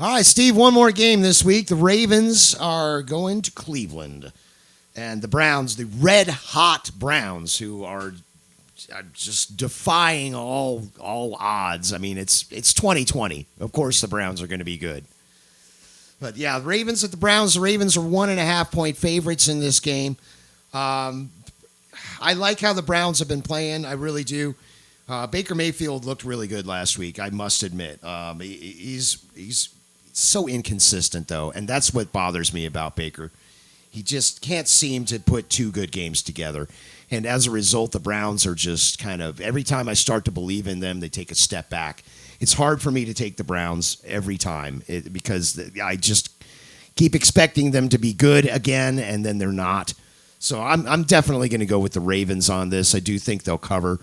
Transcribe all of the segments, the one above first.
All right, Steve, one more game this week. The Ravens are going to Cleveland. And the Browns, the red-hot Browns, who are just defying all odds. I mean, it's 2020. Of course the Browns are going to be good. But, yeah, the Ravens at the Browns. The Ravens are 1.5-point favorites in this game. I like how the Browns have been playing. I really do. Baker Mayfield looked really good last week, I must admit. He's so inconsistent, though, and that's what bothers me about Baker. He just can't seem to put two good games together. And as a result, the Browns are just kind of, every time I start to believe in them, they take a step back. It's hard for me to take the Browns every time because I just keep expecting them to be good again, and then they're not. So I'm definitely going to go with the Ravens on this. I do think they'll cover.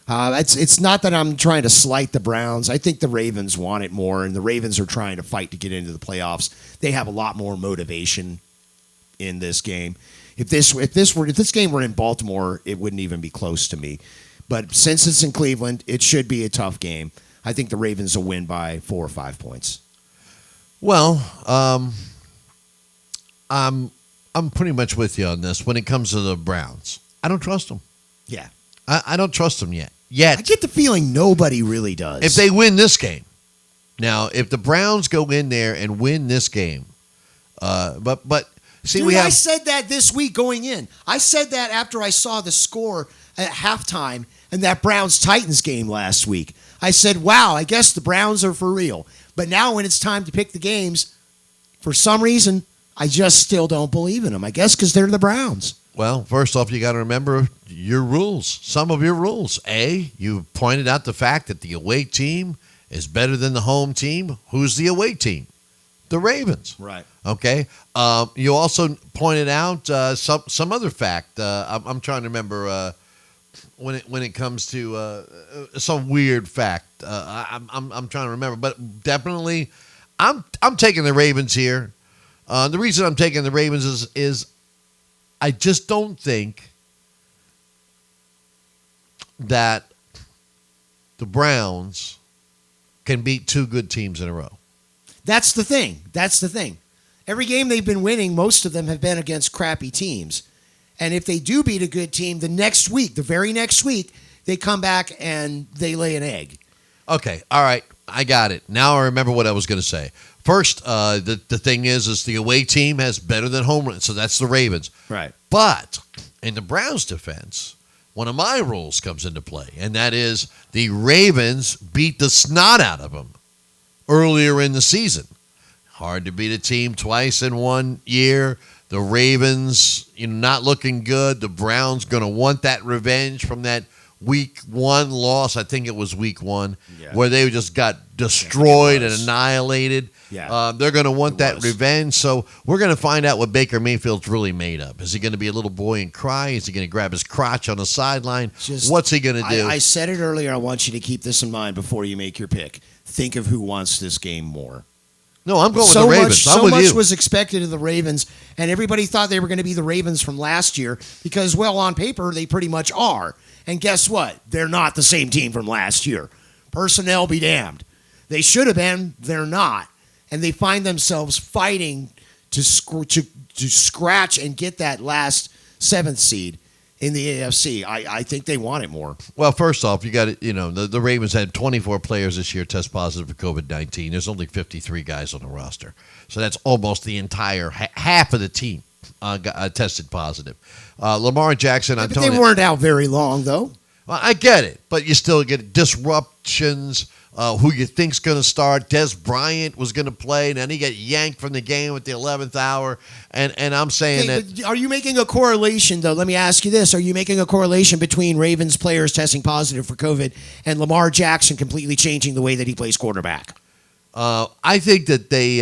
It's not that I'm trying to slight the Browns. I think the Ravens want it more, and the Ravens are trying to fight to get into the playoffs. They have a lot more motivation in this game. If this game were in Baltimore, it wouldn't even be close to me. But since it's in Cleveland, it should be a tough game. I think the Ravens will win by 4 or 5 points. Well, I'm pretty much with you on this. When it comes to the Browns, I don't trust them. Yeah, I don't trust them yet. I get the feeling nobody really does. If they win this game, now if the Browns go in there and win this game, but. See, Dude, I said that this week going in. I said that after I saw the score at halftime in that Browns-Titans game last week. I said, wow, I guess the Browns are for real. But now when it's time to pick the games, for some reason, I just still don't believe in them. I guess because they're the Browns. Well, first off, you got to remember your rules, some of your rules. You pointed out the fact that the away team is better than the home team. Who's the away team? The Ravens. Right. Okay. You also pointed out some other fact. I'm trying to remember when it comes to some weird fact. I'm trying to remember, but definitely, I'm taking the Ravens here. The reason I'm taking the Ravens is I just don't think that the Browns can beat two good teams in a row. That's the thing. Every game they've been winning, most of them have been against crappy teams. And if they do beat a good team, the very next week, they come back and they lay an egg. Okay, all right, I got it. Now I remember what I was going to say. First, the thing is the away team has better than home runs, so that's the Ravens. Right. But in the Browns' defense, one of my rules comes into play, and that is the Ravens beat the snot out of them earlier in the season. Hard to beat a team twice in 1 year. The Ravens, not looking good. The Browns going to want that revenge from that week 1 loss. I think it was week 1, where they just got destroyed and annihilated. Yeah. They're going to want that revenge. So we're going to find out what Baker Mayfield's really made of. Is he going to be a little boy and cry? Is he going to grab his crotch on the sideline? What's he going to do? I said it earlier. I want you to keep this in mind before you make your pick. Think of who wants this game more. No, I'm going with the Ravens. So much was expected of the Ravens, and everybody thought they were going to be the Ravens from last year because, well, on paper, they pretty much are. And guess what? They're not the same team from last year. Personnel be damned. They should have been. They're not. And they find themselves fighting to scratch and get that last 7th seed in the AFC. I think they want it more. Well, first off, you got the Ravens had 24 players this year test positive for COVID-19. There's only 53 guys on the roster, so that's almost the entire half of the team got tested positive. Lamar Jackson, but they weren't out very long, though. Well, I get it, but you still get disruptions. Who you think's going to start? Des Bryant was going to play, and then he got yanked from the game at the 11th hour. And I'm saying that. Are you making a correlation, though? Let me ask you this: are you making a correlation between Ravens players testing positive for COVID and Lamar Jackson completely changing the way that he plays quarterback? I think that they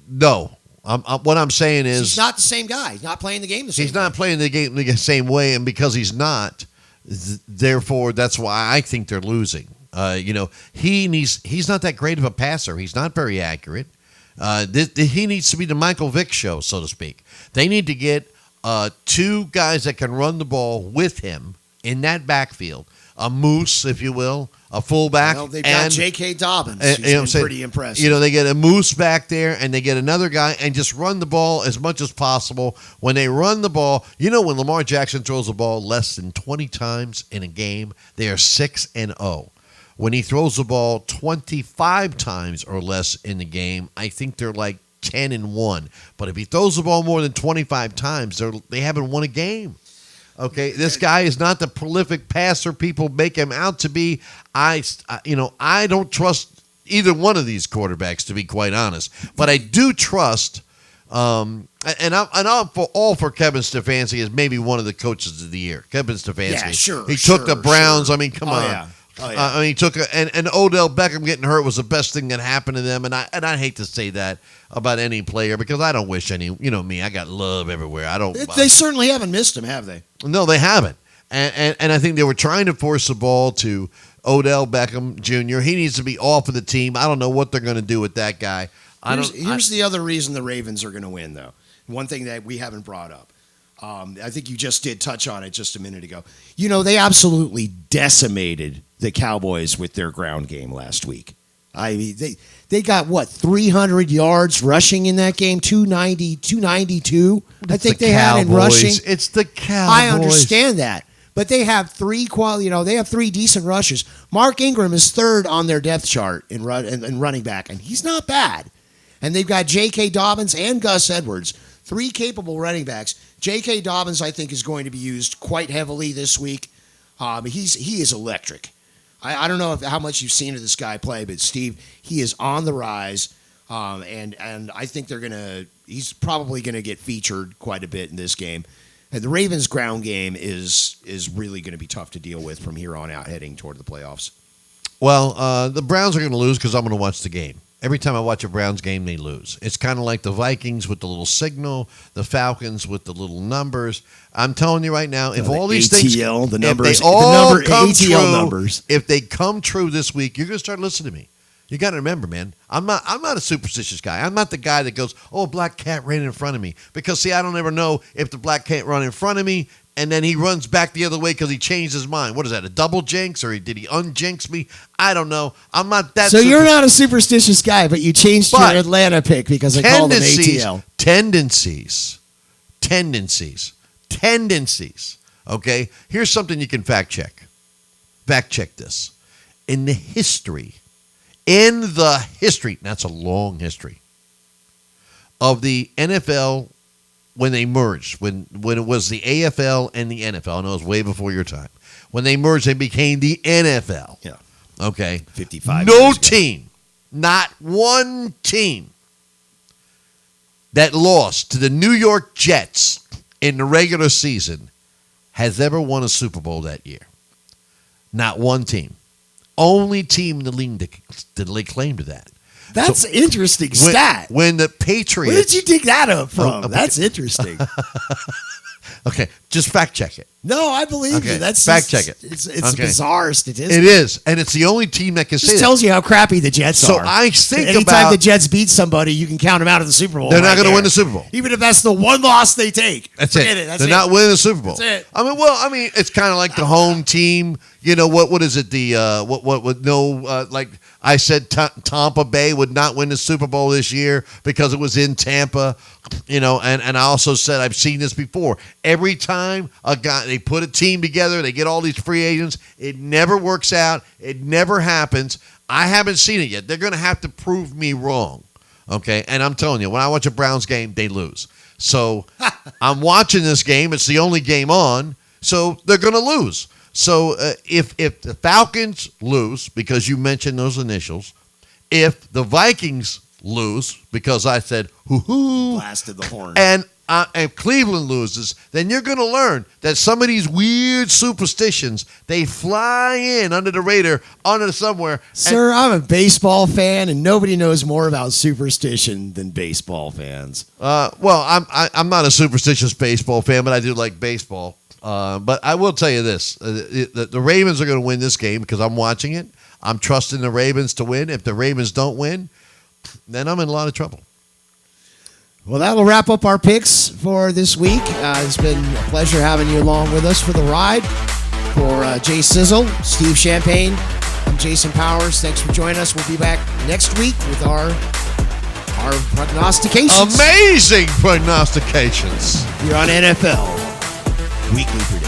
no. What I'm saying is he's not the same guy. He's not playing the game the same. He's not playing the game the same way, and because he's not, therefore that's why I think they're losing. He's not that great of a passer. He's not very accurate. He needs to be the Michael Vick show, so to speak. They need to get 2 guys that can run the ball with him in that backfield. A Moose, if you will, a fullback. Well, they've got J.K. Dobbins. You know what I'm He's saying? pretty impressive. You know, they get a Moose back there, and they get another guy, and just run the ball as much as possible. When they run the ball, you know, when Lamar Jackson throws the ball less than 20 times in a game, they are 6-0. When he throws the ball 25 times or less in the game, I think they're like 10-1. But if he throws the ball more than 25 times, they haven't won a game. Okay, this guy is not the prolific passer people make him out to be. I don't trust either one of these quarterbacks, to be quite honest. But I do trust, and I'm for Kevin Stefanski as maybe one of the coaches of the year. Kevin Stefanski. Yeah, sure. He took the Browns. Sure. I mean, come on. Yeah. Oh, yeah. I mean, he took and Odell Beckham getting hurt was the best thing that happened to them, and I hate to say that about any player because I don't wish any. You know me, I got love everywhere. I don't. They certainly haven't missed him, have they? No, they haven't, and I think they were trying to force the ball to Odell Beckham Jr. He needs to be off of the team. I don't know what they're going to do with that guy. Here's the other reason the Ravens are going to win, though. One thing that we haven't brought up. I think you just did touch on it just a minute ago. You know, they absolutely decimated the Cowboys with their ground game last week. I mean, they got, 300 yards rushing in that game, 290, 292. I think they had in rushing. It's the Cowboys. I understand that. But they have three decent rushers. Mark Ingram is third on their depth chart in running back, and he's not bad. And they've got J.K. Dobbins and Gus Edwards, three capable running backs. J.K. Dobbins, I think, is going to be used quite heavily this week. He is electric. I don't know how much you've seen of this guy play, but Steve, he is on the rise, and I think he's probably going to get featured quite a bit in this game. And the Ravens' ground game is really going to be tough to deal with from here on out, heading toward the playoffs. Well, the Browns are going to lose because I'm going to watch the game. Every time I watch a Browns game, they lose. It's kind of like the Vikings with the little signal, the Falcons with the little numbers. I'm telling you right now, if all these things, ATL, the numbers, if they all come ATL true, numbers. if they come true this week, you're going to start listening to me. You got to remember, man, I'm not a superstitious guy. I'm not the guy that goes, "Oh, a black cat ran in front of me," because see, I don't ever know if the black cat run in front of me and then he runs back the other way because he changed his mind. What is that, a double jinx, or did he unjinx me? I don't know. I'm not that. So you're not a superstitious guy, but you changed your Atlanta pick because I called him ATL. Tendencies. Okay, here's something you can fact check. Fact check this. In the history, that's a long history, of the NFL when they merged, when it was the AFL and the NFL, I know it was way before your time. When they merged, they became the NFL. Yeah. Okay. 55 No years ago. team, not one team that lost to the New York Jets in the regular season has ever won a Super Bowl that year. Not one team. Only team in the league that lay claim to that. That's an interesting stat. When the Patriots... Where did you dig that up from? That's interesting. Okay, just fact check it. No, I believe you. That's fact check it. It's a bizarre statistic. It is, and it's the only team that can say Just that. tells you how crappy the Jets So are. I think Anytime the Jets beat somebody, you can count them out of the Super Bowl. They're not going to win the Super Bowl. Even if that's the one loss they take. That's Forget it. That's They're it. not winning the Super Bowl. That's it. I mean, it's kind of like the home team. You know what is it? The what would no like I said, Tampa Bay would not win the Super Bowl this year because it was in Tampa. You know, and I also said I've seen this before. Every time they put a team together, they get all these free agents. It never works out. It never happens. I haven't seen it yet. They're going to have to prove me wrong. Okay, and I'm telling you, when I watch a Browns game, they lose. So I'm watching this game. It's the only game on. So they're going to lose. So if the Falcons lose, because you mentioned those initials, if the Vikings lose, because I said, hoo-hoo, blasted the horn, and Cleveland loses, then you're going to learn that some of these weird superstitions, they fly in under the radar, under somewhere. Sir, I'm a baseball fan, and nobody knows more about superstition than baseball fans. Well, I'm not a superstitious baseball fan, but I do like baseball. But I will tell you this. The Ravens are going to win this game because I'm watching it. I'm trusting the Ravens to win. If the Ravens don't win, then I'm in a lot of trouble. Well, that'll wrap up our picks for this week. It's been a pleasure having you along with us for the ride. For Jay Sizzle, Steve Champagne, I'm Jason Powers. Thanks for joining us. We'll be back next week with our prognostications. Amazing prognostications. Here on NFL Weekly Preview.